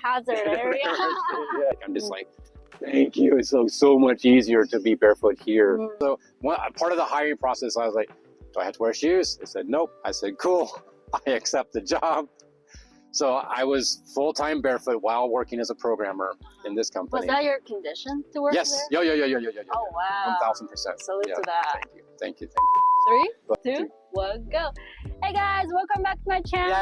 hazard area. I'm just like, thank you. It's so much easier to be barefoot here. So part of the hiring process, I was like, do I have to wear shoes? They said, nope. I said, cool. I accept the job. So I was full-time barefoot while working as a programmer in this company. Was that your condition to work Yes. there? Yeah. Oh, wow. 1,000%. Salute to that. Thank you. 3, 2, 1, go. Hey guys, welcome back to my channel.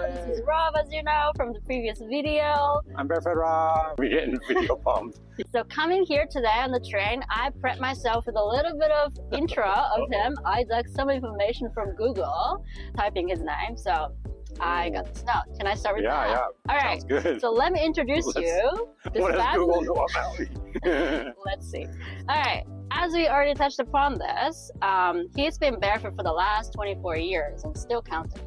Yay. This is Rob, as you know from the previous video. I'm Barefoot Rob. We're getting video pumped. So coming here today on the train, I prepped myself with a little bit of intro of him. I dug some information from Google, typing his name. So I got this note. Can I start with that? Yeah. All right. Sounds good. So let me introduce you. What does Google know about me? Let's see. All right. As we already touched upon this, he's been barefoot for the last 24 years and still counting.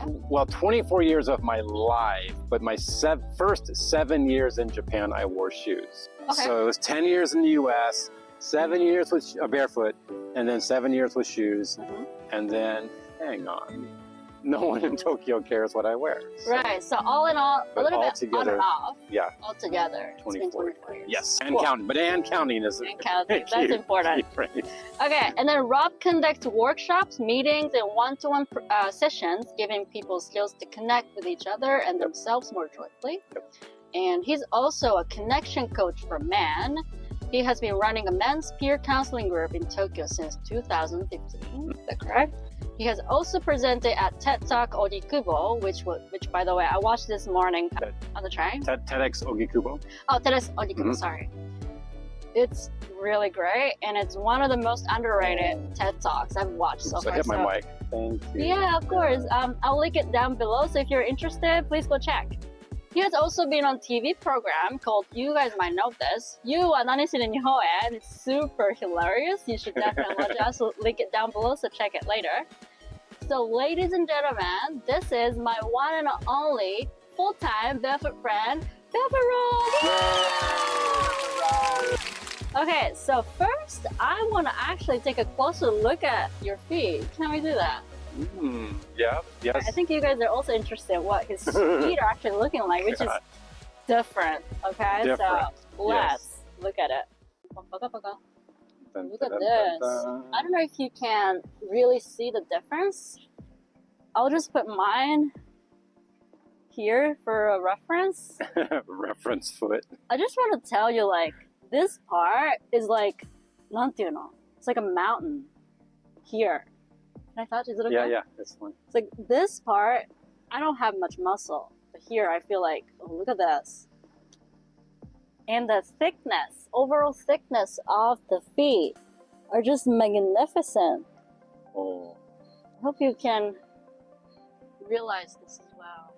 Well, 24 years of my life, but my first 7 years in Japan, I wore shoes. Okay. So it was 10 years in the U.S., 7 years with barefoot, and then 7 years with shoes, and then, hang on, no one in Tokyo cares what I wear. So, Right, so all in all, a little bit together, on and off. Yeah. All together, 24 years. Yes, Cool. and counting. But counting is And counting, key, that's important. key phrase. Okay, and then Rob conducts workshops, meetings, and one-to-one sessions, giving people skills to connect with each other and themselves more joyfully. And he's also a connection coach for men. He has been running a men's peer counseling group in Tokyo since 2015. Is that correct? He has also presented at TED Talk Ogikubo, which by the way, I watched this morning on the train. TEDx Ogikubo. Oh, TEDx Ogikubo, sorry. It's really great, and it's one of the most underrated TED Talks I've watched so far. I hit my mic. Thank you. Yeah, of course. I'll link it down below, so if you're interested, please go check. He has also been on TV program called, you guys might know this, You wa何しに日本へ, and it's super hilarious. You should definitely watch it. I'll link it down below, so check it later. So ladies and gentlemen, this is my one and only full-time barefoot friend, Barefoot Rob! Okay, so first, I want to actually take a closer look at your feet. Can we do that? Yeah, yes. I think you guys are also interested in what his feet are actually looking like, which is different, okay? Different, So let's look at it. Look at this. I don't know if you can really see the difference. I'll just put mine here for a reference. Reference foot. I just want to tell you, like, this part is like, なんていうの? It's like a mountain here. Can I touch? Is it okay? Yeah, that's fine. It's like this part, I don't have much muscle. But here I feel like, oh, look at this. And the thickness, overall thickness of the feet are just magnificent. Oh. I hope you can realize this as well.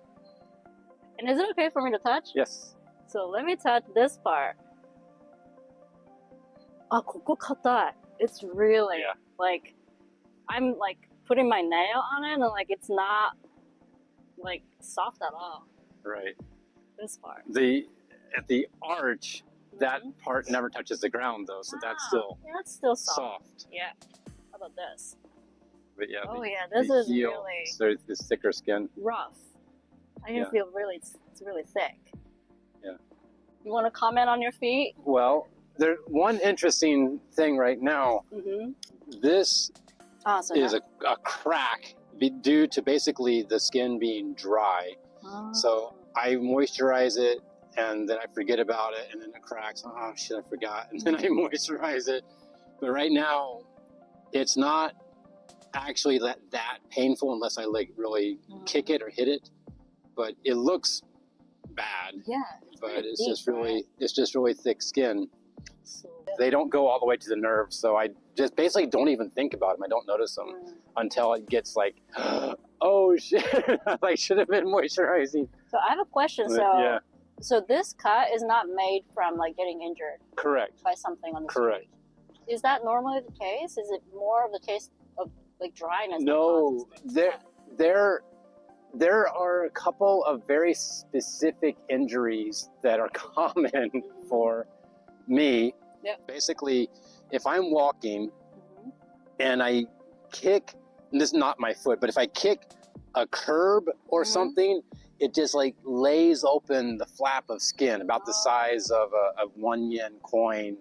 And is it okay for me to touch? Yes. So let me touch this part. あ、ここ硬い. It's really, like, I'm like putting my nail on it and like it's not like soft at all. Right. This part. At the arch, that part never touches the ground though, so that's still soft. Yeah. How about this? But yeah. Oh this is heel, really so this thicker skin. rough. I can feel it's really thick. Yeah. You want to comment on your feet? Well, there's one interesting thing right now. This is a crack due to basically the skin being dry. So I moisturize it and then I forget about it and then it cracks. Oh shit, I forgot. And then I moisturize it. But right now, it's not actually that painful unless I like really kick it or hit it. But it looks bad. Yeah. But it's just really thick skin. They don't go all the way to the nerves, so I just basically don't even think about them. I don't notice them until it gets like, oh shit, I should have been moisturizing. So I have a question. So this cut is not made from like getting injured. Correct. By something on the Correct. street. Is that normally the case? Is it more of the case of like dryness? No, there are a couple of very specific injuries that are common for me. Basically, if I'm walking and I kick, and this is not my foot, but if I kick a curb or something, it just like lays open the flap of skin about the size of a 1 yen coin.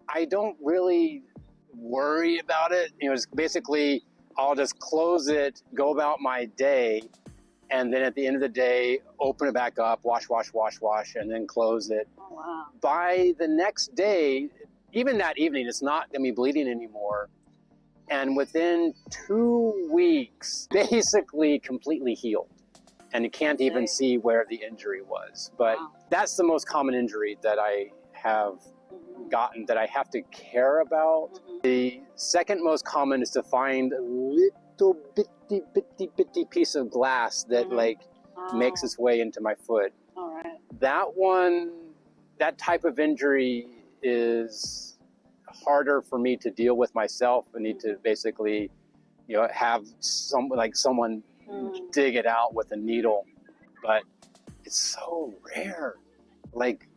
I don't really worry about it. It's basically I'll just close it, go about my day, and then at the end of the day, open it back up, wash, and then close it. Oh, wow. By the next day, even that evening, it's not going to be bleeding anymore. And within 2 weeks, basically completely healed. And you can't even see where the injury was. But that's the most common injury that I have gotten that I have to care about. The second most common is to find a little bitty piece of glass that makes its way into my foot. All right. That type of injury is harder for me to deal with myself. I need to basically, have someone dig it out with a needle. But it's so rare. Like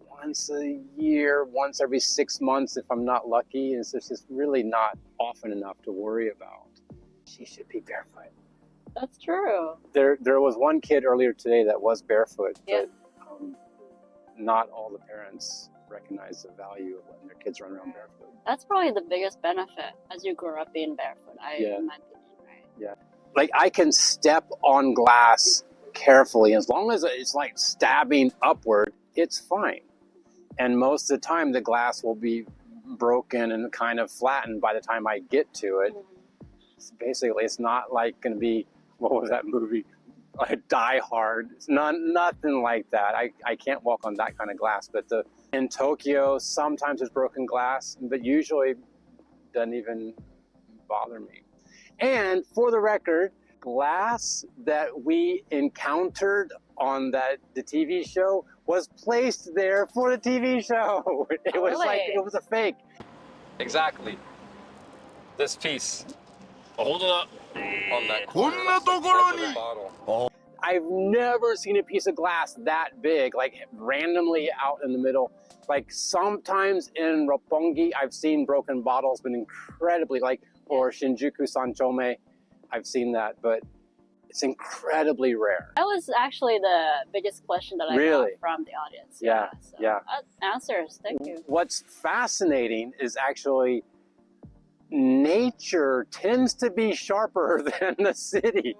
once a year, once every 6 months if I'm not lucky. It's just really not often enough to worry about. She should be barefoot. That's true. There was one kid earlier today that was barefoot, but not all the parents recognize the value of letting their kids run around barefoot. That's probably the biggest benefit as you grow up being barefoot, in my opinion, right? Yeah. Like I can step on glass carefully. As long as it's like stabbing upward, it's fine. And most of the time the glass will be broken and kind of flattened by the time I get to it. Basically, it's not like going to be, what was that movie? Like Die Hard. It's nothing like that. I can't walk on that kind of glass. But in Tokyo, sometimes there's broken glass, but usually it doesn't even bother me. And for the record, glass that we encountered on the TV show was placed there for the TV show. It was like, it was a fake. Exactly. This piece. Hold it up on that bottle. I've never seen a piece of glass that big, like randomly out in the middle. Like sometimes in Roppongi, I've seen broken bottles, but incredibly, or Shinjuku Sanchome, I've seen that, but it's incredibly rare. That was actually the biggest question that I got from the audience. Answers, thank you. What's fascinating is actually nature tends to be sharper than the city.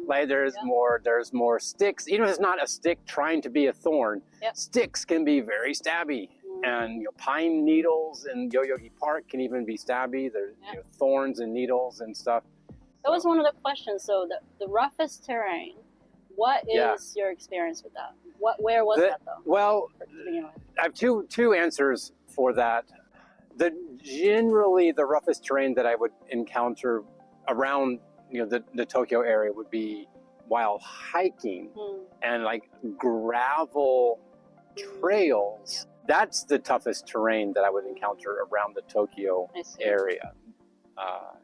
Like there's more sticks. Even if it's not a stick trying to be a thorn, sticks can be very stabby. And pine needles in Yoyogi Park can even be stabby. There's thorns and needles and stuff. That was one of the questions. So the roughest terrain, what is your experience with that? Where was that though? Well, I have two answers for that. Generally, the roughest terrain that I would encounter around the Tokyo area would be while hiking and like gravel trails. That's the toughest terrain that I would encounter around the Tokyo area,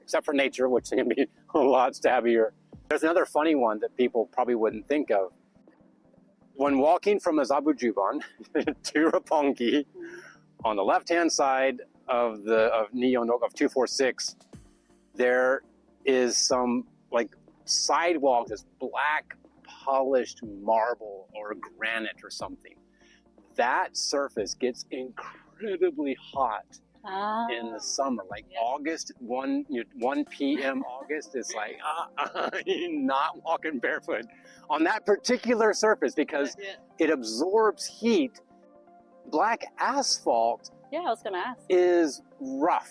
except for nature, which can be a lot stabbier. There's another funny one that people probably wouldn't think of. When walking from Azabujuban to Roppongi, on the left-hand side of Nihon of 246, there is some sidewalk, this black polished marble or granite or something. That surface gets incredibly hot in the summer, August, 1 p.m. August. It's like, you're not walking barefoot on that particular surface because it absorbs heat. Black asphalt I was gonna ask. is rough.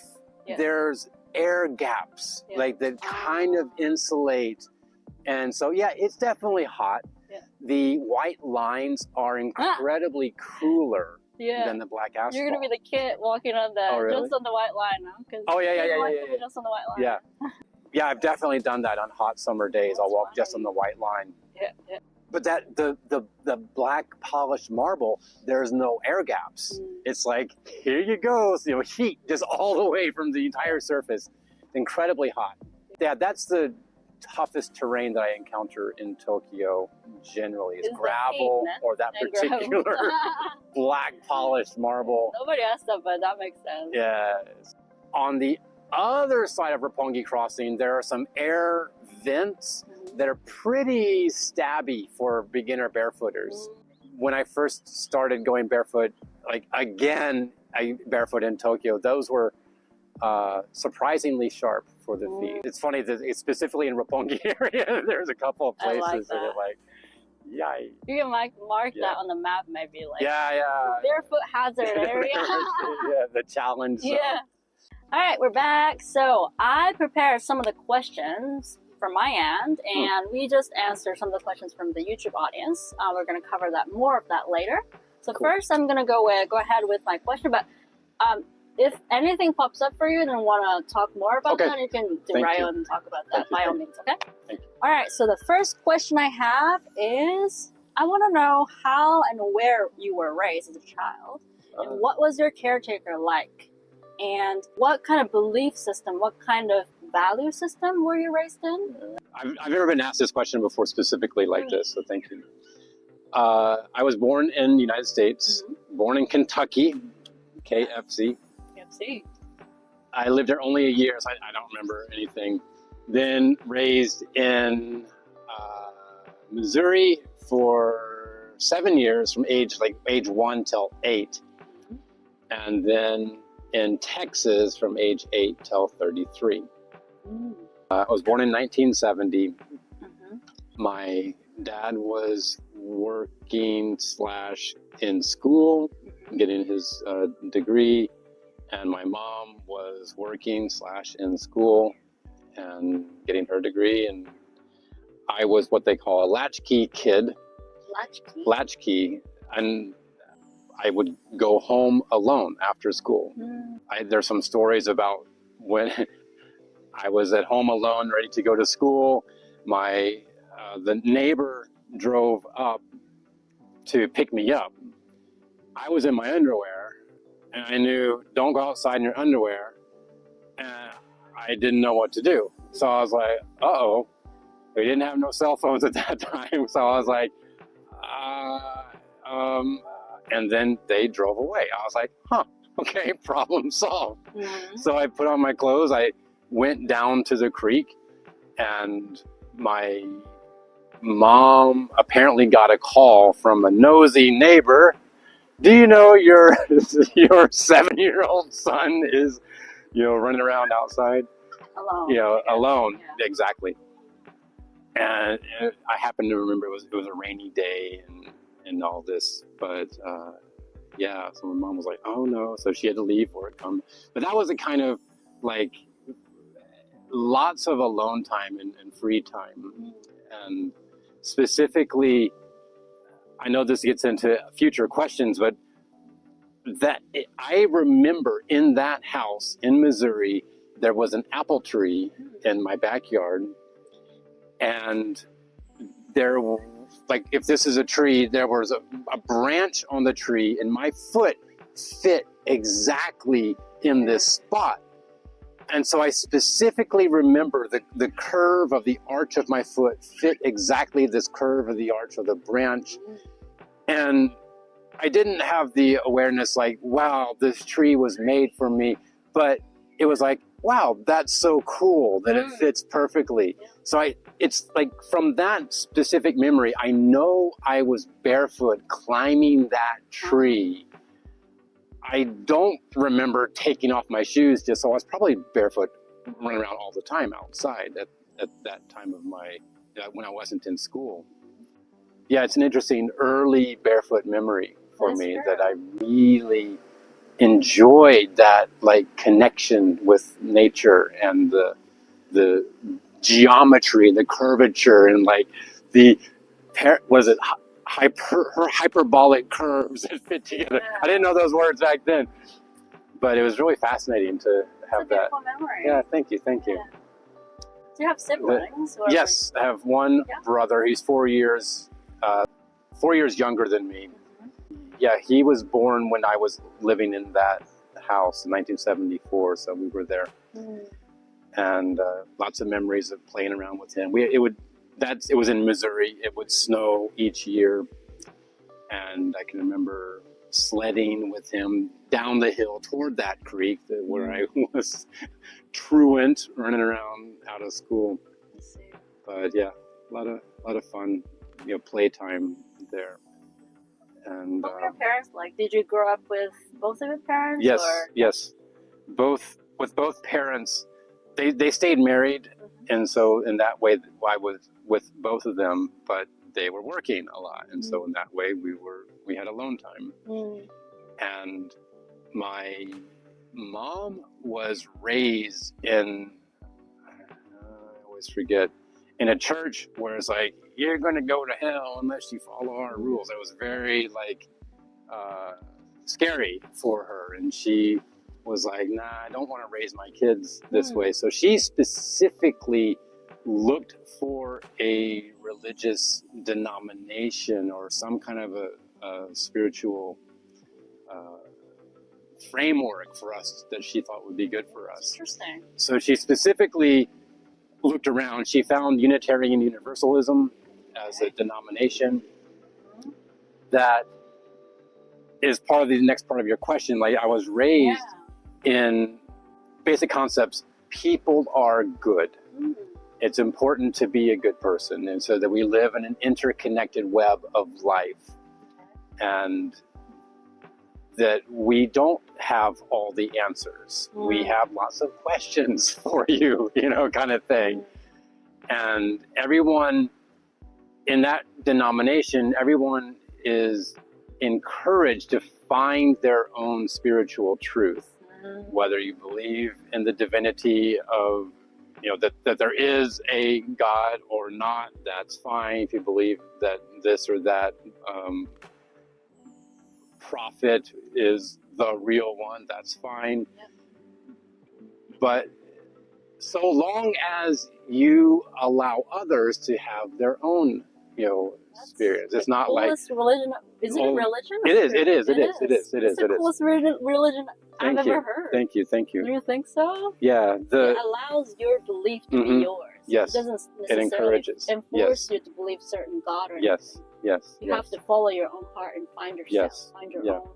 There's air gaps that kind of insulate. And so, it's definitely hot. The white lines are incredibly cooler than the black asphalt. You're going to be the kid walking on just on the white line now. Just on the white line. Yeah, I've definitely done that on hot summer days. I'll walk just on the white line. But the black polished marble, there's no air gaps. It's like, here you go, heat just all the way from the entire surface. Incredibly hot. Yeah, that's the toughest terrain that I encounter in Tokyo generally is gravel or that particular black polished marble. Nobody asked that, but that makes sense. Yeah. On the other side of Roppongi Crossing, there are some air vents that are pretty stabby for beginner barefooters. When I first started going barefoot, like again, barefoot in Tokyo, those were surprisingly sharp for the feet. It's funny that it's specifically in Roppongi area, there's a couple of places that are like, yikes. You can mark that on the map, maybe like barefoot hazard area. Yeah, the challenge zone. Yeah. All right, we're back. So I prepared some of the questions from my end, and we just answered some of the questions from the YouTube audience. We're going to cover more of that later. So first, I'm going to go ahead with my question. But if anything pops up for you and want to talk more about that, you can derail and talk about that by all means. Okay. All right. So the first question I have is, I want to know how and where you were raised as a child, and what was your caretaker like? And what kind of belief system, what kind of value system were you raised in? I've never been asked this question before specifically like this, so thank you. I was born in the United States, born in Kentucky, KFC. KFC. I lived there only a year, so I don't remember anything. Then raised in Missouri for 7 years, from age 1 till 8. And then in Texas from age 8 till 33. I was born in 1970. My dad was working / in school, getting his degree, and my mom was working / in school and getting her degree. And I was what they call a latchkey kid. Latchkey? Latchkey. And I would go home alone after school. There's some stories about when I was at home alone, ready to go to school. The neighbor drove up to pick me up. I was in my underwear, and I knew, don't go outside in your underwear. And I didn't know what to do. So I was like, uh-oh. We didn't have no cell phones at that time. So I was like, and then they drove away. I was like, okay, problem solved. So I put on my clothes. I went down to the creek, and my mom apparently got a call from a nosy neighbor. Do you know your 7-year-old son is, running around outside? Alone. Alone. Yeah. Exactly. And I happen to remember it was a rainy day and all this, but so my mom was like, oh no, so she had to leave for it. But that was a kind of like lots of alone time and free time. And specifically, I know this gets into future questions, but I remember in that house in Missouri, there was an apple tree in my backyard, and there, like if this is a tree, there was a branch on the tree, and my foot fit exactly in this spot. And so I specifically remember the curve of the arch of my foot fit exactly this curve of the arch of the branch. And I didn't have the awareness like, wow, this tree was made for me. But it was like, wow, that's so cool that it fits perfectly. So it's like from that specific memory, I know I was barefoot climbing that tree. I don't remember taking off my shoes, so I was probably barefoot running around all the time outside at that time of when I wasn't in school. Yeah, it's an interesting early barefoot memory for me that I really enjoyed that connection with nature and the geometry, the curvature, and her hyperbolic curves that fit together. I didn't know those words back then, but it was really fascinating to have that. Memory. Yeah, thank you. Do you have siblings? Yes, I have one brother. He's 4 years younger than me. Yeah, he was born when I was living in that house in 1974, so we were there. And lots of memories of playing around with him. It was in Missouri. It would snow each year, and I can remember sledding with him down the hill toward that creek where I was truant, running around out of school. But yeah, a lot of fun, playtime there. And what were your parents like? Did you grow up with both of your parents? Yes, or? yes. With both parents, they stayed married, and so in that way I was with both of them, but they were working a lot, and so in that way we had alone time. And my mom was raised in, I always forget, in a church where it's like, you're going to go to hell unless you follow our rules. It was very scary for her, and she was like, nah, I don't want to raise my kids this way. So she specifically looked for a religious denomination or some kind of a spiritual framework for us that she thought would be good for us. Interesting. So she specifically looked around. She found Unitarian Universalism as a denomination that is part of the next part of your question. Like, I was raised in basic concepts. People are good. It's important to be a good person, and so that we live in an interconnected web of life, and that we don't have all the answers. We have lots of questions for you, kind of thing. And everyone in that denomination, everyone is encouraged to find their own spiritual truth, whether you believe in the divinity of, that there is a God or not, that's fine. If you believe that this or that prophet is the real one, that's fine. But so long as you allow others to have their own, experience, it's not like religion. Is it a religion? It is. It's the coolest religion I've ever heard. Thank you. Do you think so? Yeah, it allows your belief to be yours. Yes, it doesn't it necessarily encourages. enforce you to believe certain God or anything. Yes. You have to follow your own heart and find yourself, find your own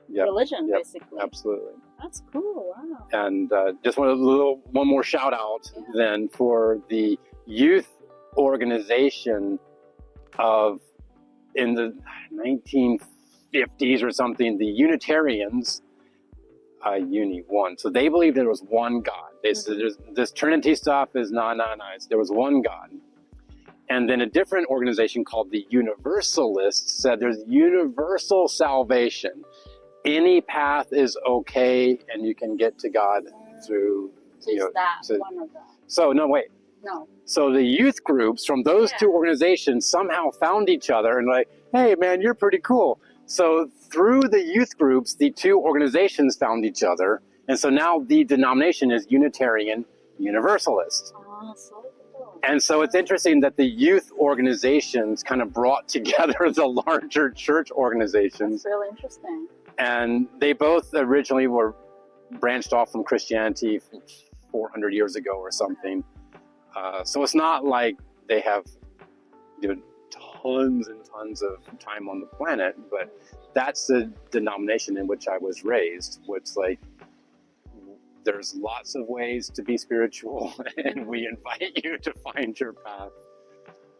religion, basically. Absolutely. That's cool. Wow. And just one more shout out then for the youth organization in the 1950s or something, the Unitarians, Uni one. So they believed there was one God. They said this Trinity stuff is nah. There was one God. And then a different organization called the Universalists said there's universal salvation. Any path is okay, and you can get to God through. One of them? So no, wait. No. So the youth groups from those two organizations somehow found each other and like, hey man, you're pretty cool. So through the youth groups, the two organizations found each other, and so now the denomination is Unitarian Universalist. Oh, so cool. And so it's interesting that the youth organizations kind of brought together the larger church organizations. That's really interesting. And they both originally were branched off from Christianity 400 years ago or something. So it's not like they have tons and tons of time on the planet, but that's the denomination in which I was raised, which there's lots of ways to be spiritual, and we invite you to find your path.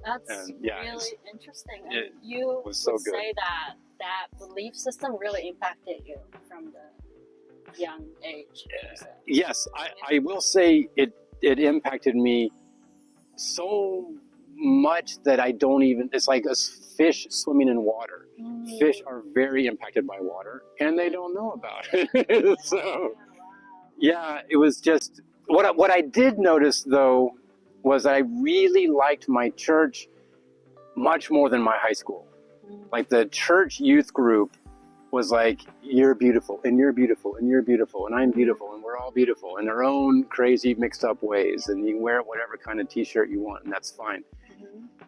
That's really interesting. And you would so say that belief system really impacted you from the young age. Yes, I will say it impacted me so much that I don't even, it's like a fish swimming in water. Fish are very impacted by water, and they don't know about it. So, yeah, it was just, what I did notice, though, was I really liked my church much more than my high school. Like, the church youth group was like, you're beautiful, and you're beautiful, and you're beautiful, and I'm beautiful, and we're all beautiful in our own crazy mixed up ways, and you can wear whatever kind of t-shirt you want, and that's fine.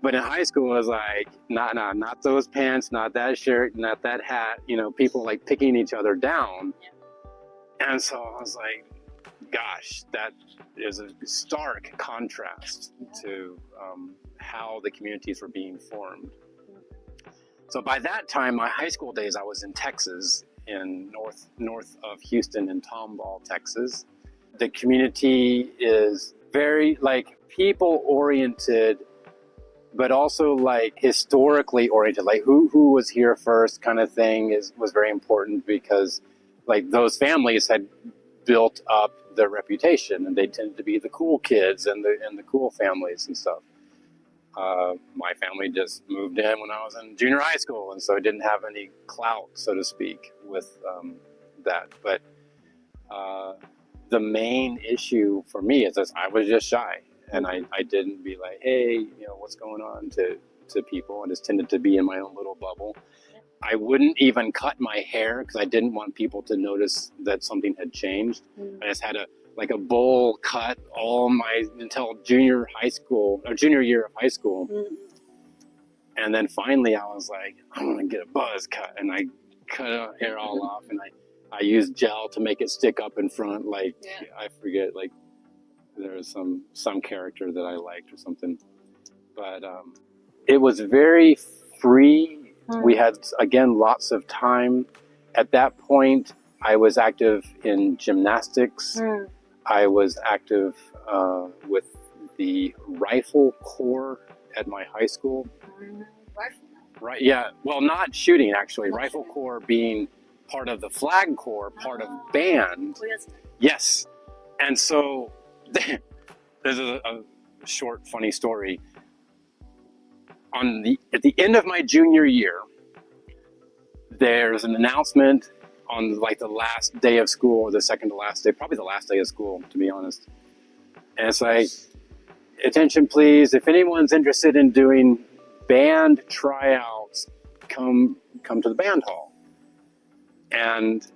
But in high school, it was like, not those pants, not that shirt, not that hat, people like picking each other down. And so I was like, gosh, that is a stark contrast to how the communities were being formed. So by that time, my high school days, I was in Texas, in north of Houston in Tomball, Texas. The community is very like people oriented, but also like historically oriented, like who was here first kind of thing was very important because like those families had built up their reputation and they tended to be the cool kids and the cool families and stuff. My family just moved in when I was in junior high school, and so I didn't have any clout, so to speak, with that. But the main issue for me is that I was just shy. And I didn't be like, hey, you know, what's going on to people. I just tended to be in my own little bubble. I wouldn't even cut my hair because I didn't want people to notice that something had changed. I just had a bowl cut until junior year of high school. And then finally I was like, I'm going to get a buzz cut. And I cut our hair all off and I used gel to make it stick up in front. Like, I forget, like, there was some character that I liked or something, but it was very free. We had, again, lots of time. At that point, I was active in gymnastics. I was active with the rifle corps at my high school. Right? Yeah. Well, not shooting actually. Rifle corps being part of the flag corps, part of band. Yes. And so. This is a short, funny story. At the end of my junior year, there's an announcement on like the last day of school, or the second to last day, probably the last day of school, to be honest. And it's like, attention please, if anyone's interested in doing band tryouts, come to the band hall. And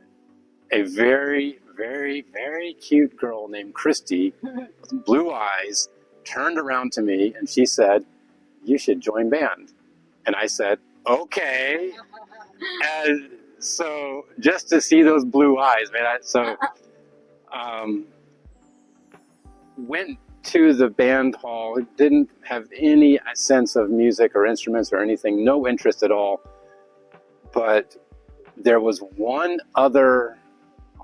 a very, very, very cute girl named Christy with blue eyes turned around to me and she said, you should join band. And I said, okay. And so just to see those blue eyes, man, went to the band hall, didn't have any sense of music or instruments or anything, no interest at all. But there was one other,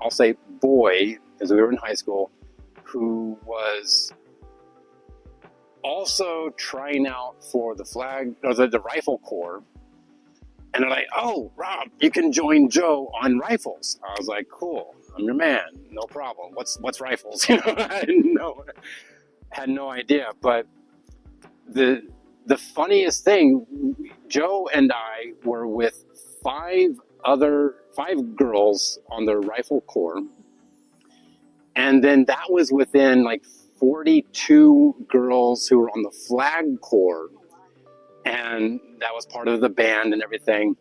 I'll say boy, as we were in high school, who was also trying out for the flag, or the rifle corps. And they're like, oh, Rob, you can join Joe on rifles. I was like, cool, I'm your man, no problem. What's rifles? You know, I didn't know, had no idea. But the funniest thing, Joe and I were with five girls on the rifle corps. And then that was within like 42 girls who were on the flag corps. And that was part of the band and everything.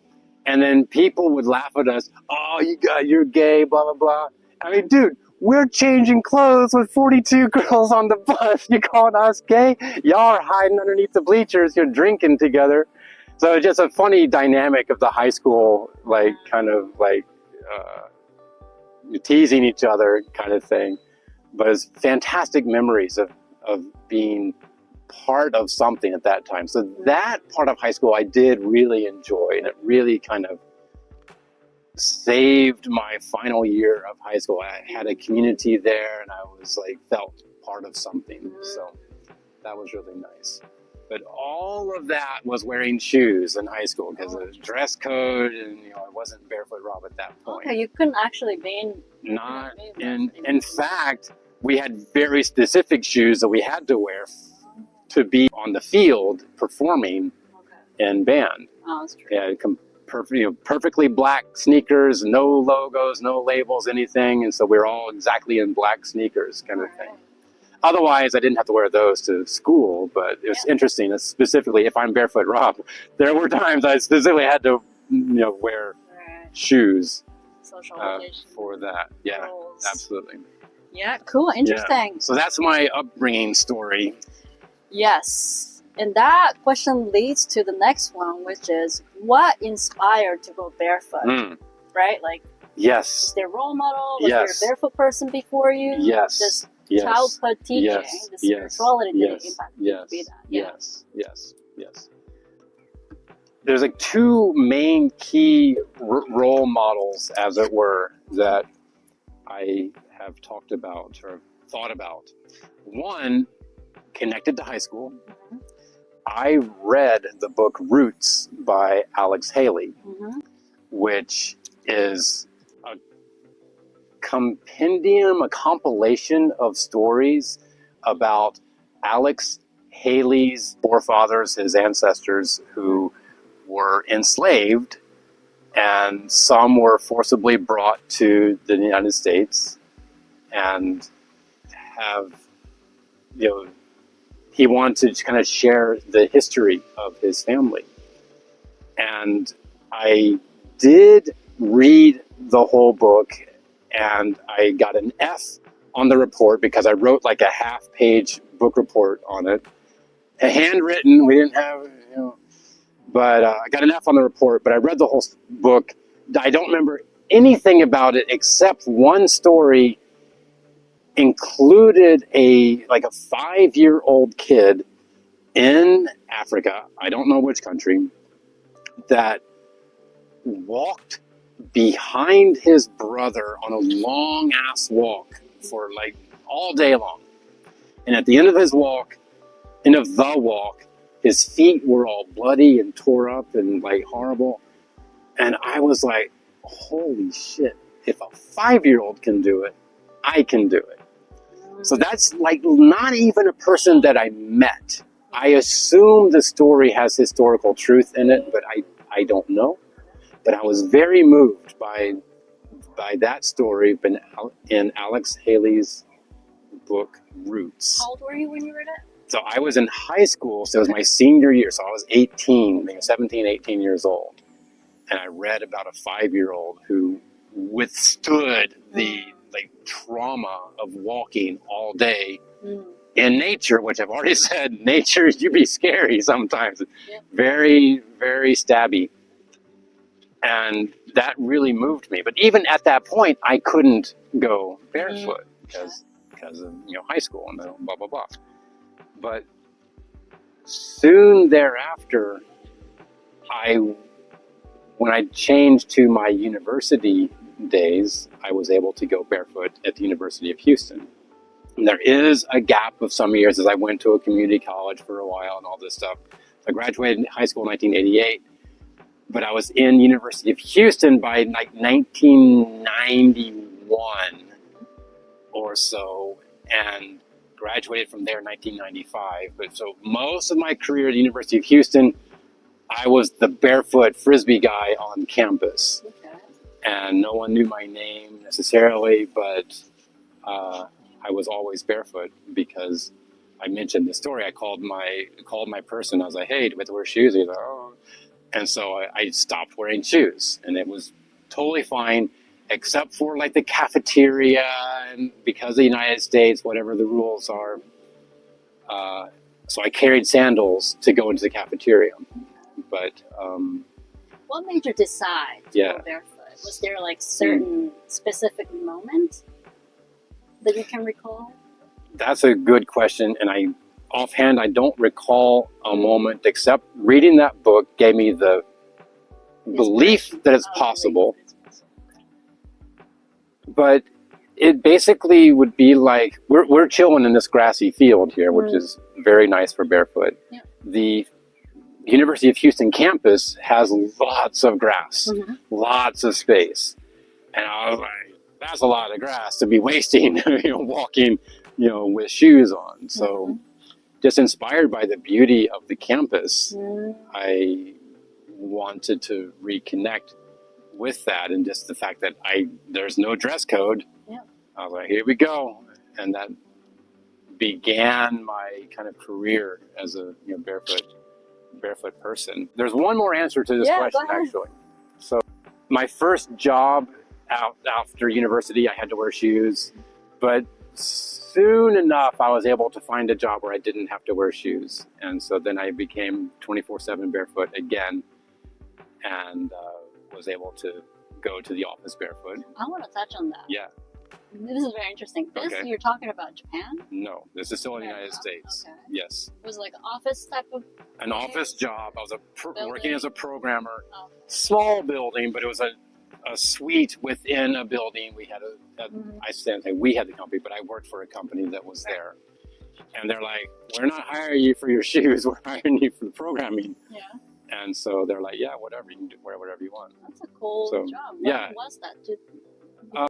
And then people would laugh at us. Oh, you're gay, blah, blah, blah. I mean, dude, we're changing clothes with 42 girls on the bus. You calling us gay? Y'all are hiding underneath the bleachers. You're drinking together. So it's just a funny dynamic of the high school, like kind of like teasing each other kind of thing. But it's fantastic memories of being part of something at that time. So that part of high school I did really enjoy, and it really kind of saved my final year of high school. I had a community there and I was like felt part of something. So that was really nice. But all of that was wearing shoes in high school because of the dress code, and I wasn't barefoot Rob at that point. Okay, you couldn't actually be in fact, we had very specific shoes that we had to wear to be on the field performing in band. Oh, that's true. Yeah, perfectly black sneakers, no logos, no labels, anything, and so we were all exactly in black sneakers kind of thing. Otherwise, I didn't have to wear those to school, but it was interesting. Specifically, if I'm barefoot Rob, there were times I specifically had to, wear shoes for that. Yeah, rules. Absolutely. Yeah, cool, interesting. Yeah. So that's my upbringing story. Yes, and that question leads to the next one, which is what inspired to go barefoot, right? Like, yes, is there a role model? Was there a barefoot person before you? Yes. This childhood teaching, the spirituality did impact you to be that. Yes. there's like two main key role models, as it were, that I have talked about or thought about. One, connected to high school. I read the book Roots by Alex Haley, which is a compendium, a compilation of stories about Alex Haley's forefathers, his ancestors, who were enslaved, and some were forcibly brought to the United States, and have, he wanted to kind of share the history of his family. And I did read the whole book, and I got an F on the report because I wrote like a half-page book report on it. Handwritten, we didn't have, but I got an F on the report, but I read the whole book. I don't remember anything about it except one story included a 5-year-old kid in Africa, I don't know which country, that walked behind his brother on a long ass walk for like all day long. And at the end of the walk, his feet were all bloody and tore up and like horrible. And I was like, holy shit, if a 5-year-old can do it, I can do it. So that's like not even a person that I met. I assume the story has historical truth in it, but I don't know. But I was very moved by that story in Alex Haley's book, Roots. How old were you when you read it? So I was in high school, so it was my senior year, so I was 18, maybe 17, 18 years old. And I read about a 5-year-old who withstood the trauma of walking all day in nature, which I've already said, nature, you be scary sometimes. Yep. Very, very stabby. And that really moved me. But even at that point, I couldn't go barefoot because of high school and blah, blah, blah. But soon thereafter, when I changed to my university days, I was able to go barefoot at the University of Houston. And there is a gap of some years as I went to a community college for a while and all this stuff. I graduated high school in 1988, but I was in University of Houston by like 1991 or so, and graduated from there in 1995. But so most of my career at the University of Houston, I was the barefoot Frisbee guy on campus. And no one knew my name necessarily, but I was always barefoot because I mentioned the story. I called my person. I was like, "Hey, do we have to wear shoes?" He's like, "Oh," and so I stopped wearing shoes, and it was totally fine, except for like the cafeteria, and because of the United States, whatever the rules are. So I carried sandals to go into the cafeteria, but. What made you decide to go barefoot? Was there like certain specific moment that you can recall? That's a good question, and offhand I don't recall a moment, except reading that book gave me the belief that it's possible. But it basically would be like we're chilling in this grassy field here, which is very nice for barefoot. Yeah. The University of Houston campus has lots of grass, lots of space. And I was like, that's a lot of grass to be wasting, walking, with shoes on. So just inspired by the beauty of the campus, I wanted to reconnect with that. And just the fact that there's no dress code. Yeah. I was like, here we go. And that began my kind of career as a barefoot person. There's one more answer to this question, actually. So my first job after university, I had to wear shoes, but soon enough I was able to find a job where I didn't have to wear shoes, and so then I became 24/7 barefoot again, and was able to go to the office barefoot. I want to touch on that. Yeah. This is very interesting. This, Okay. you're talking about Japan? No, this is still in the United States. Okay. Yes. It was like an office type of... An office job. I was working as a programmer. Oh. Small building, but it was a suite within a building. We had I stand say we had the company, but I worked for a company that was there. And they're like, we're not hiring you for your shoes. We're hiring you for the programming. Yeah. And so they're like, yeah, whatever. You can wear whatever you want. That's a cool job. Yeah. When was that?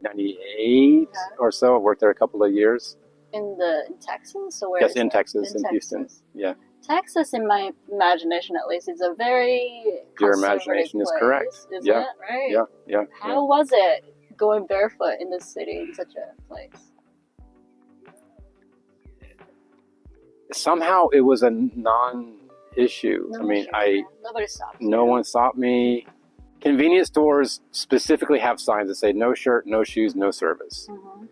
98 or so. I worked there a couple of years. In Texas? Or where Yes, is in that? Texas, in Texas. Houston. Yeah. Texas, in my imagination at least, is a very Your imagination is correct. Isn't Yeah. it? Right? Yeah, yeah. How was it going barefoot in this city, in such a place? Somehow it was a non-issue. Nobody stopped. No one stopped me. Convenience stores specifically have signs that say no shirt, no shoes, no service. Mm-hmm.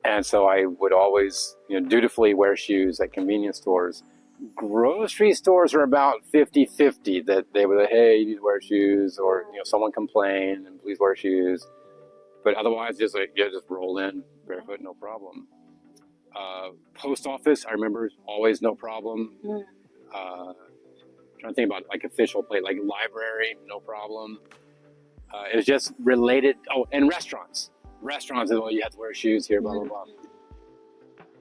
And so I would always, dutifully wear shoes at convenience stores. Grocery stores are about 50-50 that they were like, hey, you need to wear shoes, or someone complained and please wear shoes. But otherwise, just roll in barefoot, no problem. Post office, I remember, always no problem. Trying to think about like official place, like library, no problem. It was just related. Oh, and restaurants. Restaurants, you have to wear shoes here, blah, blah, blah.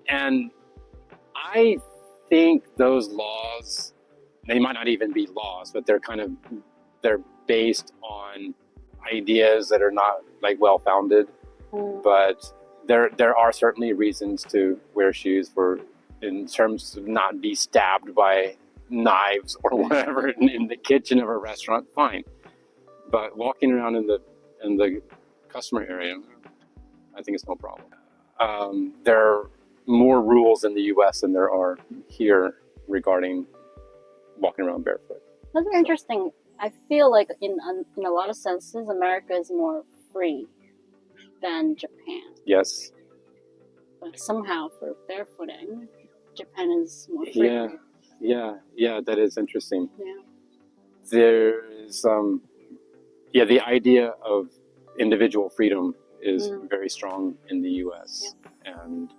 And I think those laws, they might not even be laws, but they're based on ideas that are not like well-founded. But there are certainly reasons to wear shoes in terms of not be stabbed by knives or whatever in the kitchen of a restaurant. Fine, but walking around in the customer area, I think it's no problem. There are more rules in the U.S. than there are here regarding walking around barefoot. That's very interesting. I feel like in a lot of senses, America is more free than Japan. Yes. But somehow for barefooting, Japan is more free. Yeah, that is interesting. Yeah. There's, the idea of individual freedom is very strong in the U.S. Yeah. And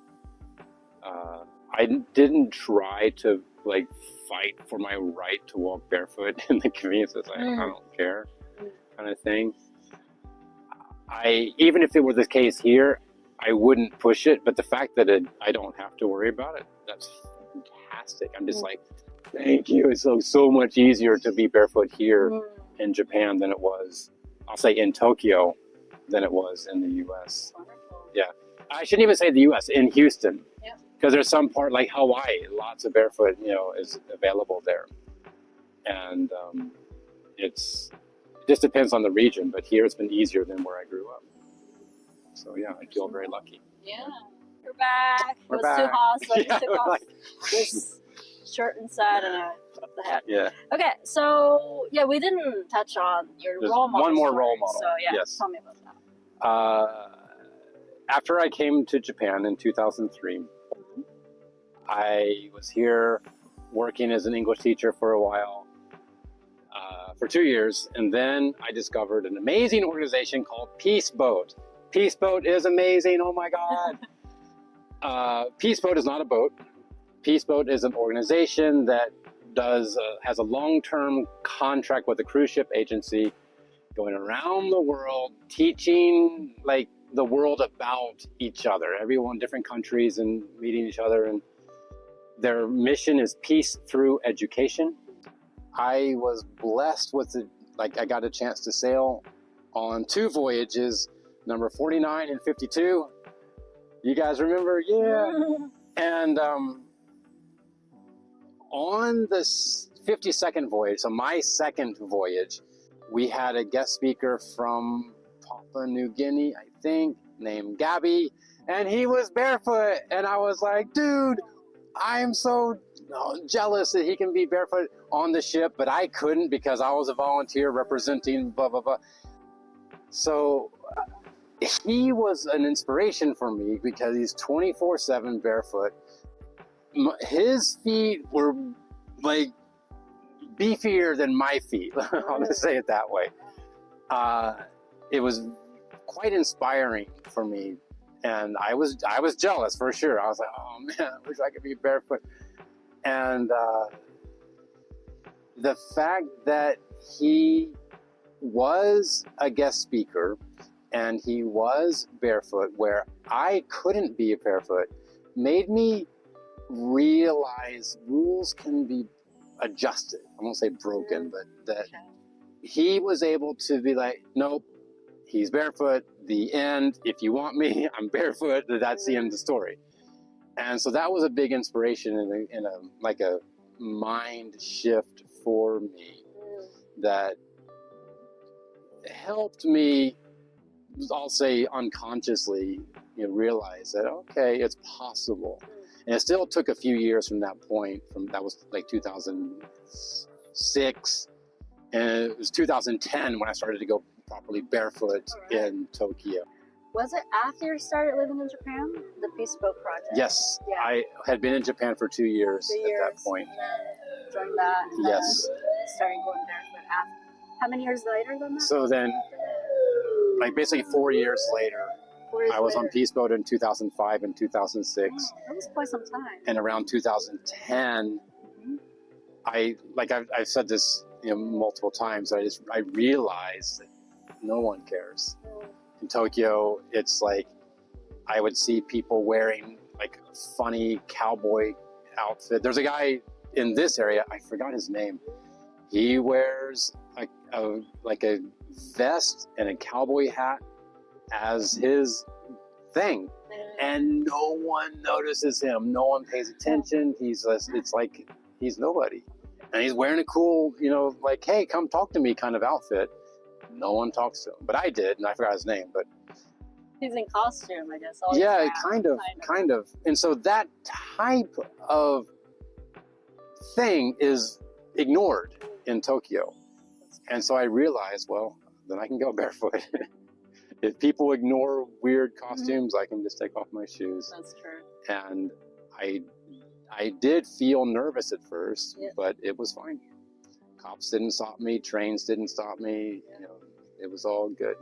I didn't try to fight for my right to walk barefoot in the convenience stores. I don't care, kind of thing. Even if it were the case here, I wouldn't push it. But the fact that I don't have to worry about it, that's fantastic. I'm just like, thank you. It's so much easier to be barefoot here in Japan than it was, I'll say in Tokyo, than it was in the U.S. Yeah. I shouldn't even say the U.S., in Houston. Yeah. Because there's some part like Hawaii, lots of barefoot, is available there. And it just depends on the region, but here it's been easier than where I grew up. So yeah, I feel very lucky. Yeah. We're back. We're it was back. too hot, so I just took off this shirt inside and I put up the hat. Yeah. Okay, so we didn't touch on your There's role model. one more story, role model. So Yes. Tell me about that. After I came to Japan in 2003, I was here working as an English teacher for a while, for 2 years, and then I discovered an amazing organization called Peace Boat. Peace Boat is amazing, oh my God. Peace Boat is not a boat. Peace Boat is an organization that has a long-term contract with a cruise ship agency going around the world, teaching the world about each other, everyone, different countries, and meeting each other. And their mission is peace through education. I was blessed with I got a chance to sail on 2 voyages, number 49 and 52. You guys remember? Yeah. And on the 52nd voyage, so my second voyage, we had a guest speaker from Papua New Guinea, I think, named Gabby, and he was barefoot. And I was like, dude, I'm so jealous that he can be barefoot on the ship, but I couldn't because I was a volunteer representing blah, blah, blah. So he was an inspiration for me because he's 24/7 barefoot. His feet were beefier than my feet. I'll just say it that way. It was quite inspiring for me. And I was jealous for sure. I was like, oh man, I wish I could be barefoot. And the fact that he was a guest speaker and he was barefoot where I couldn't be barefoot made me realize rules can be adjusted. I won't say broken, but that he was able to be like, nope, he's barefoot, the end. If you want me, I'm barefoot. That's the end of the story. And so that was a big inspiration in a mind shift for me that helped me, I'll say unconsciously, realize that, okay, it's possible. And it still took a few years from that point. That was like 2006. And it was 2010 when I started to go properly barefoot in Tokyo. Was it after you started living in Japan, the Bespoke project? Yes, yeah. I had been in Japan for 2 years at that point. And then joined that. And yes. Then started going barefoot after. How many years later than that? So then, like basically 4 years later, I was on Peace Boat in 2005 and 2006. Oh, that was quite some time. And around 2010, I've said this multiple times. I realized that no one cares. In Tokyo, it's like I would see people wearing like funny cowboy outfit. There's a guy in this area, I forgot his name. He wears a vest and a cowboy hat as his thing, and no one notices him. No one pays attention. It's like he's nobody, and he's wearing a cool, like, hey, come talk to me kind of outfit. No one talks to him, but I did, and I forgot his name. But he's in costume, I guess. Yeah, kind of. And so that type of thing is ignored in Tokyo, and so I realized, well, then I can go barefoot. If people ignore weird costumes, I can just take off my shoes. That's true. And I did feel nervous at first, but it was fine. Cops didn't stop me. Trains didn't stop me. It was all good.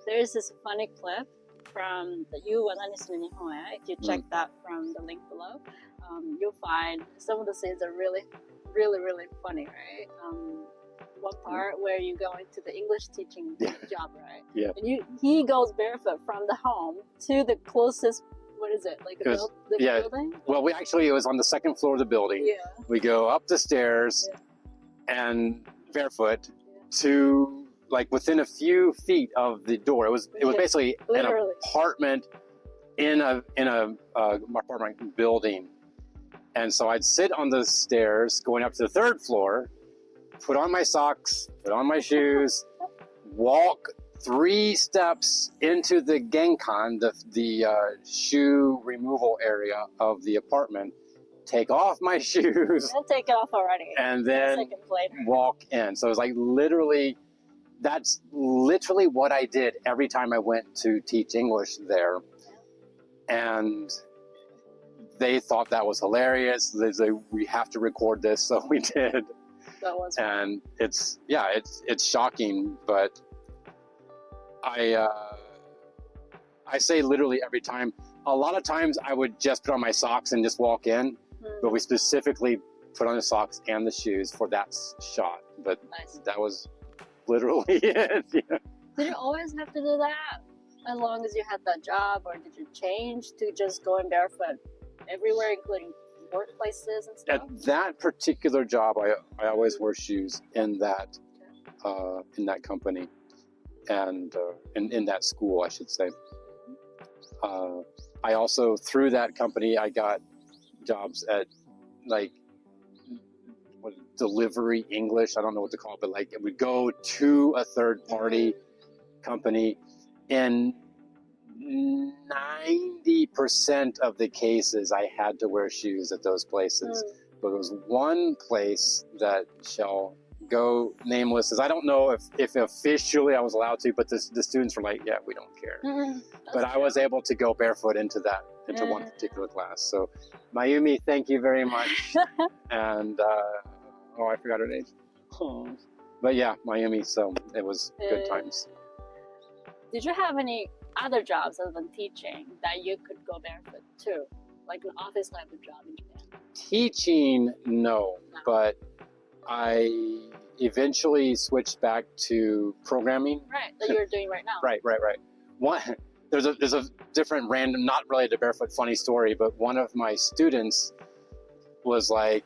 There's this funny clip from the You wa何しに日本へ. If you check that from the link below, you'll find some of the scenes are really, really, really funny, right? One part where you go into the English teaching job, right? Yeah. And he goes barefoot from the home to the closest, what is it, like the building? Well, it was on the second floor of the building. Yeah. We go up the stairs and barefoot to like within a few feet of the door. It was basically an apartment in a apartment building. And so I'd sit on the stairs going up to the third floor, put on my socks, put on my shoes, walk 3 steps into the genkan, the shoe removal area of the apartment, take off my shoes. And take it off already. And then walk in. So it was like that's literally what I did every time I went to teach English there. And they thought that was hilarious. They said, we have to record this, so we did. That was fun. And it's shocking, but I say literally every time. A lot of times I would just put on my socks and just walk in, but we specifically put on the socks and the shoes for that shot. But that was literally it. Yeah. Did you always have to do that as long as you had that job, or did you change to just going barefoot everywhere, including workplaces and stuff? At that particular job, I always wore shoes in that company, and in that school, I should say. I also, through that company, I got jobs at like delivery English. I don't know what to call it, but like it would go to a third party company. In 90% of the cases, I had to wear shoes at those places. But there was one place that shall go nameless. I don't know if officially I was allowed to, but the students were like, yeah, we don't care. But I was able to go barefoot into one particular class. So Mayumi, thank you very much. And I forgot her name. But yeah, Mayumi, so it was good times. Did you have any other jobs other than teaching that you could go barefoot too, like an office type of job in Japan? Teaching, no, but I eventually switched back to programming. Right, that you're doing right now. Right. There's a different random, not related to barefoot, funny story, but one of my students was like,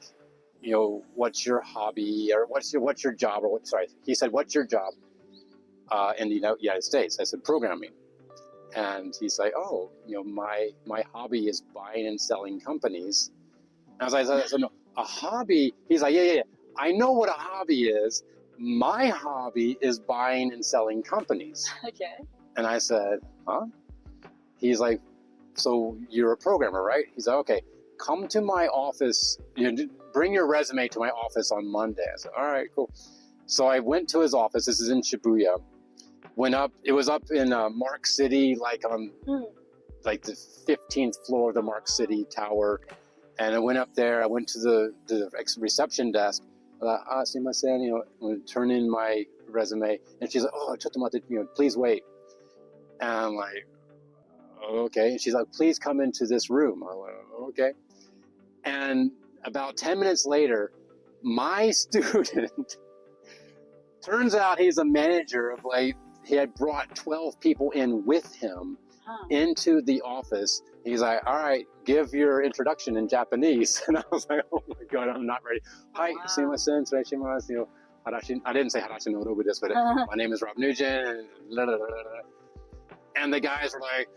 you know, what's your hobby, or what's your job, or he said, what's your job in the United States? I said, programming. And he's like, oh, you know, my hobby is buying and selling companies. And I said, no, a hobby? He's like, yeah, I know what a hobby is. My hobby is buying and selling companies. Okay. And I said, huh? He's like, so you're a programmer, right? He's like, okay, come to my office, bring your resume to my office on Monday. I said, all right, cool. So I went to his office. This is in Shibuya. Went up, it was up in Mark City, like on like the 15th floor of the Mark City Tower. And I went up there, I went to the reception desk. Sumimasen, you know, turn in my resume. And she's like, oh, chotomatte, you know, please wait. And I'm like, okay. And she's like, please come into this room. I'm like, okay. And about 10 minutes later, my student, turns out he's a manager of like, he had brought 12 people in with him into the office. He's like, all right, give your introduction in Japanese. And I was like, oh my God, I'm not ready. Hi, sumimasen, tsureishimasu, you know, I didn't say Harashi no Robu this, but my name is Rob Nugent, and blah, blah, blah, blah. And the guys were like,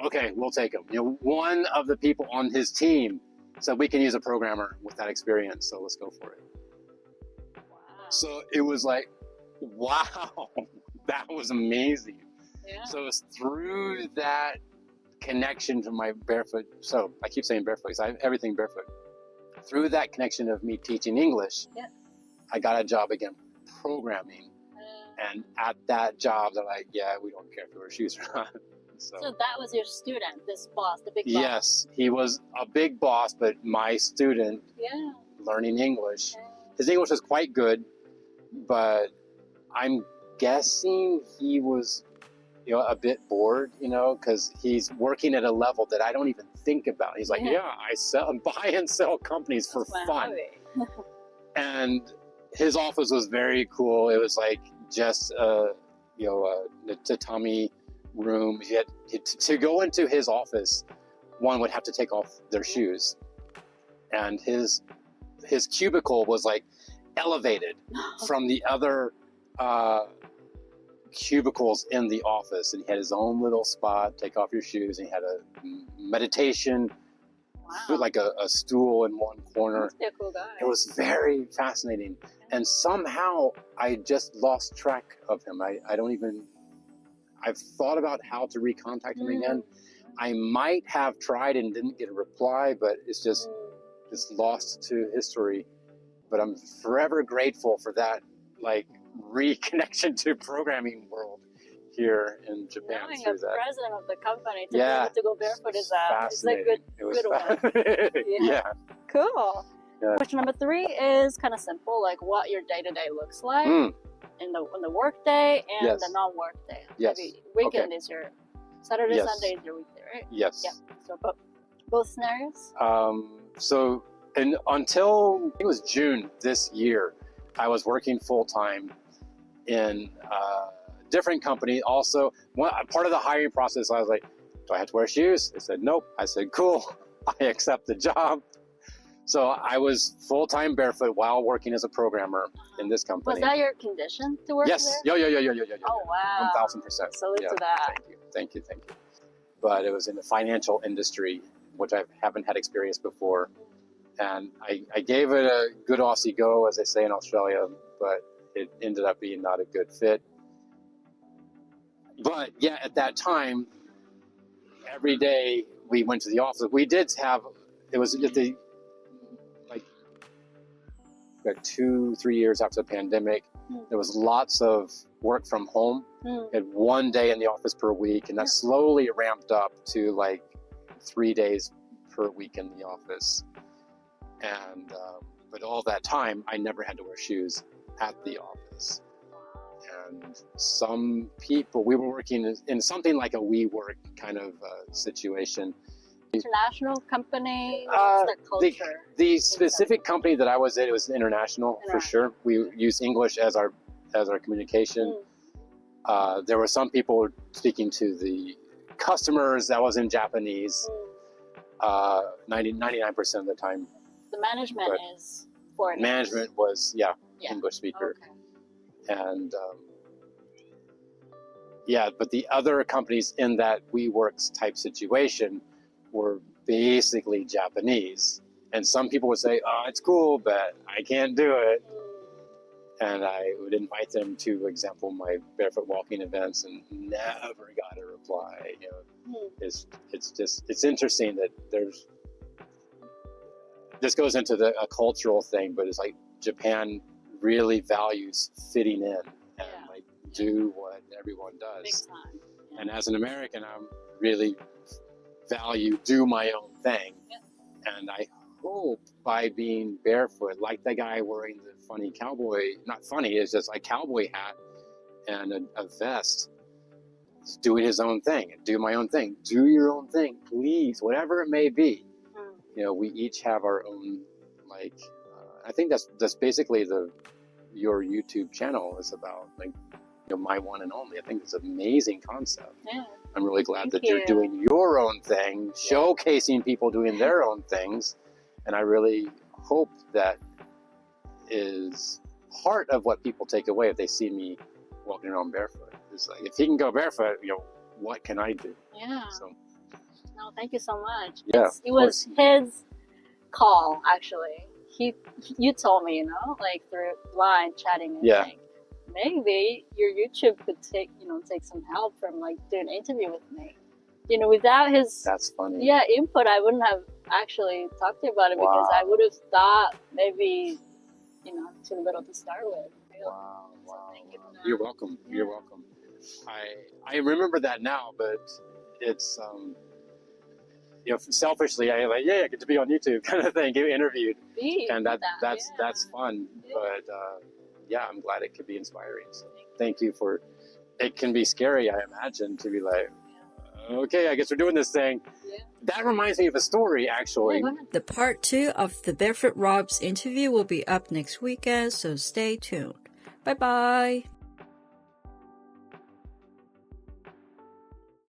okay, we'll take him. You know, one of the people on his team said, we can use a programmer with that experience, so let's go for it. Wow. So it was like, wow, that was amazing. Yeah. So it's through that connection to my barefoot, so I keep saying barefoot because I have everything barefoot. Through that connection of me teaching English, I got a job again programming. And at that job, they're like, yeah, we don't care if you wear shoes or not. So that was your student, this boss, the big boss? Yes, he was a big boss, but my student learning English. His English was quite good, but I'm guessing he was, you know, a bit bored, you know, because he's working at a level that I don't even think about. He's like, I buy and sell companies for fun. And his office was very cool. It was like just the tatami room. He had to go into his office, one would have to take off their shoes, and his cubicle was like elevated from the other cubicles in the office, and he had his own little spot. Take off your shoes, and he had a meditation, like a stool in one corner. Must be a cool guy. It was very fascinating, and somehow I just lost track of him. I've thought about how to recontact him again. I might have tried and didn't get a reply, but it's just lost to history. But I'm forever grateful for that, like, reconnection to programming world here in Japan. Knowing a president of the company to be able to go barefoot is a good one. Yeah. Cool. Yeah. Question number 3 is kind of simple, like what your day-to-day looks like in the work day and the non-work day. Yes. Maybe weekend is your Saturday, Sunday is your weekday, right? Yes. Yeah. So both scenarios? So until I think it was June this year, I was working full-time in a different company. Also, part of the hiring process, I was like, do I have to wear shoes? They said, nope. I said, cool. I accept the job. So I was full-time barefoot while working as a programmer in this company. Was that your condition to work there? Yeah. Oh, wow. 1,000%. Salute to that. Thank you. But it was in the financial industry, which I haven't had experience before. And I gave it a good Aussie go, as they say in Australia, but it ended up being not a good fit. But yeah, at that time, every day we went to the office. We did have, it was at the, like 2-3 years after the pandemic, there was lots of work from home. Had 1 day in the office per week, and that slowly ramped up to like 3 days per week in the office. And but all that time, I never had to wear shoes at the office. and some people, we were working in something like a WeWork kind of situation. International company? What's the culture? The specific company that I was in, it was international for sure. We use English as our communication. There were some people speaking to the customers that was in Japanese 99% of the time. The management is foreign. Management was, English speaker. Okay. And but the other companies in that WeWorks type situation were basically Japanese. And some people would say, oh, it's cool, but I can't do it. And I would invite them to, example, my barefoot walking events, and never got a reply. You know, it's interesting that this goes into a cultural thing, but it's like Japan really values fitting in and like do what everyone does. Big time. Yeah. And as an American, I really value do my own thing. Yeah. And I hope by being barefoot, like the guy wearing the funny cowboy, not funny, it's just like cowboy hat and a vest, doing his own thing. Do my own thing. Do your own thing, please, whatever it may be. You know, we each have our own, like, I think that's basically your YouTube channel is about, like, you know, my one and only. I think it's an amazing concept. Yeah. I'm really glad that you're doing your own thing, showcasing people doing their own things. And I really hope that is part of what people take away if they see me walking around barefoot. It's like, if he can go barefoot, you know, what can I do? Yeah. So, no, thank you so much. Yeah. It was his call, actually. You told me, you know, like through line chatting and like, maybe your YouTube could take some help from like doing an interview with me. You know, without his input, I wouldn't have actually talked to you about it because I would have thought maybe, you know, too little to start with. Wow. Thank you for that. You're welcome. Yeah. You're welcome. I remember that now, but it's you know, selfishly, I like, I get to be on YouTube kind of thing, get interviewed, and that's fun. Yeah. But I'm glad it could be inspiring. So thank you for. It can be scary, I imagine, to be like, okay, I guess we're doing this thing. Yeah. That reminds me of a story, actually. The part 2 of the Barefoot Rob's interview will be up next weekend, so stay tuned. Bye-bye.